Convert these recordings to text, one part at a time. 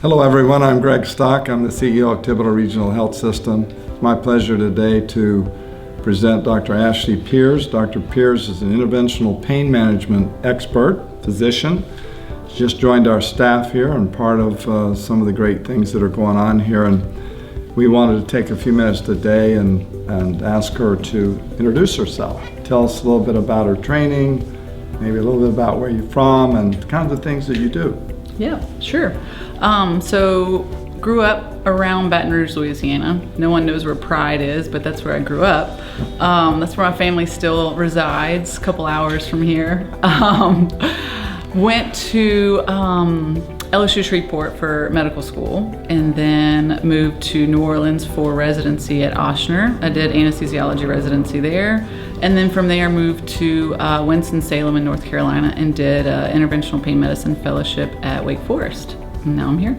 Hello everyone, I'm Greg Stock. I'm the CEO of Thibodaux Regional Health System. It's my pleasure today to present Dr. Ashley Peairs. Dr. Peairs is an interventional pain management expert, physician. She just joined our staff here and part of some of the great things that are going on here. And we wanted to take a few minutes today and ask her to introduce herself. Tell us a little bit about her training, maybe a little bit about where you're from and the kinds of things that you do. Yeah, sure. So grew up around Baton Rouge, Louisiana. No one knows where Pride is, but that's where I grew up. That's where my family still resides, a couple hours from here. Went to LSU Shreveport for medical school and then moved to New Orleans for residency at Ochsner. I did anesthesiology residency there. And then from there moved to Winston-Salem in North Carolina and did interventional pain medicine fellowship at Wake Forest. And now I'm here.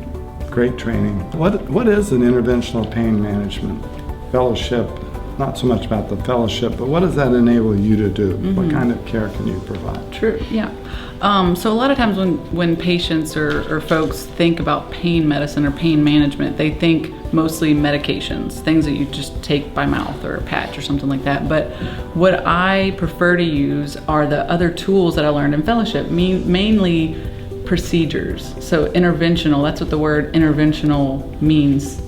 Great training. What is an interventional pain management fellowship? Not so much about the fellowship, but what does that enable you to do? Mm-hmm. What kind of care can you provide? True, yeah. So a lot of times when patients or folks think about pain medicine or pain management, they think mostly medications, things that you just take by mouth or a patch or something like that. But what I prefer to use are the other tools that I learned in fellowship, mainly procedures. So interventional, that's what the word interventional means,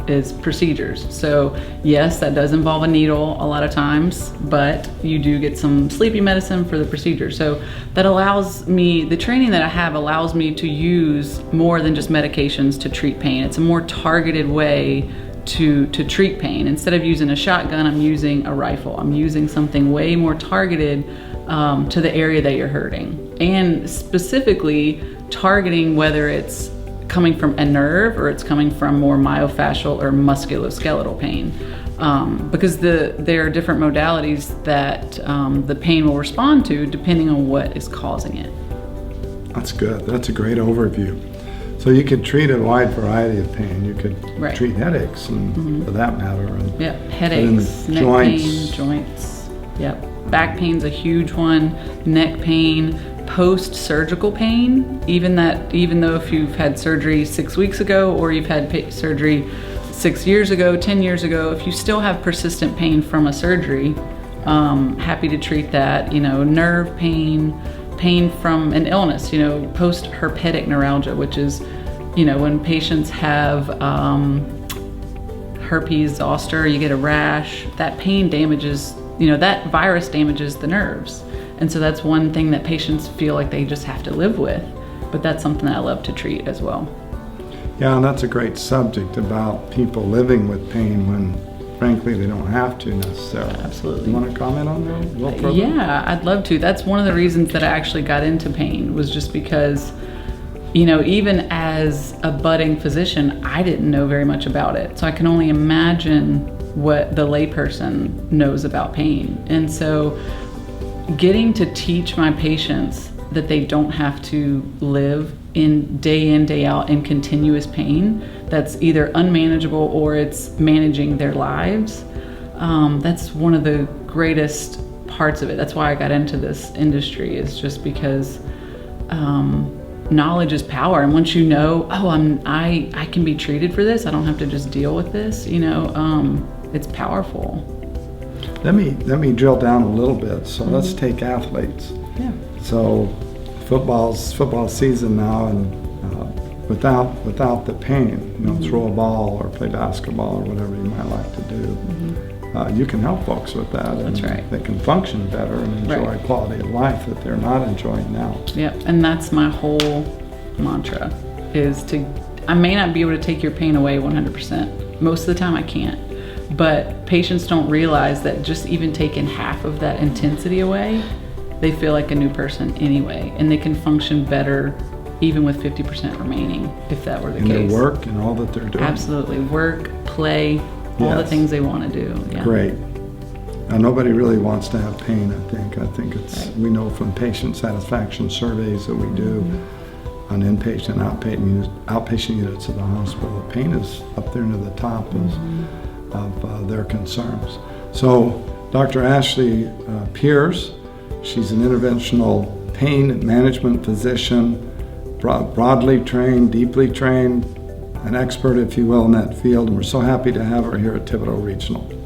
is procedures. So yes, that does involve a needle a lot of times, but you do get some sleepy medicine for the procedure. So that allows me, the training that I have allows me to use more than just medications to treat pain. It's a more targeted way to treat pain. Instead of using a shotgun, I'm using a rifle. I'm using something way more targeted to the area that you're hurting. And specifically targeting whether it's coming from a nerve or it's coming from more myofascial or musculoskeletal pain. Because there are different modalities that the pain will respond to depending on what is causing it. That's good. That's a great overview. So you could treat a wide variety of pain. You could treat headaches, and for that matter. And headaches, neck pain, joints. Yep, back pain's a huge one. Neck pain, post-surgical pain. Even though if you've had surgery 6 weeks ago or you've had surgery 6 years ago, 10 years ago, if you still have persistent pain from a surgery, happy to treat that. You know, nerve pain, pain from an illness, you know, post-herpetic neuralgia, which is, you know, when patients have herpes zoster, you get a rash, that pain damages, you know, that virus damages the nerves. And so that's one thing that patients feel like they just have to live with. But that's something that I love to treat as well. Yeah, and that's a great subject about people living with pain when, frankly, they don't have to necessarily. Absolutely. You want to comment on that a little further? Yeah, I'd love to. That's one of the reasons that I actually got into pain, was just because, you know, even as a budding physician, I didn't know very much about it. So I can only imagine what the layperson knows about pain. And so getting to teach my patients that they don't have to live in, day out in continuous pain that's either unmanageable or it's managing their lives, that's one of the greatest parts of it. That's why I got into this industry, is just because knowledge is power. And once you know, I can be treated for this, I don't have to just deal with this, you know, it's powerful. Let me drill down a little bit. So let's take athletes. Yeah. So football season now, and without the pain, you know, throw a ball or play basketball or whatever you might like to do. You can help folks with that. That's and right. They can function better and enjoy quality of life that they're not enjoying now. Yeah, and that's my whole mantra, is I may not be able to take your pain away 100%. Most of the time I can't. But patients don't realize that just even taking half of that intensity away, they feel like a new person anyway, and they can function better even with 50% remaining, if that were the case. In their work and all that they're doing. Absolutely. Work, play, all the things they want to do. Yeah. Great. Now, nobody really wants to have pain, I think. I think it's, we know from patient satisfaction surveys that we do on inpatient, outpatient units of the hospital, that pain is up there near the top of their concerns. So Dr. Ashley Peairs, she's an interventional pain management physician, broadly trained, deeply trained, an expert, if you will, in that field, and we're so happy to have her here at Thibodaux Regional.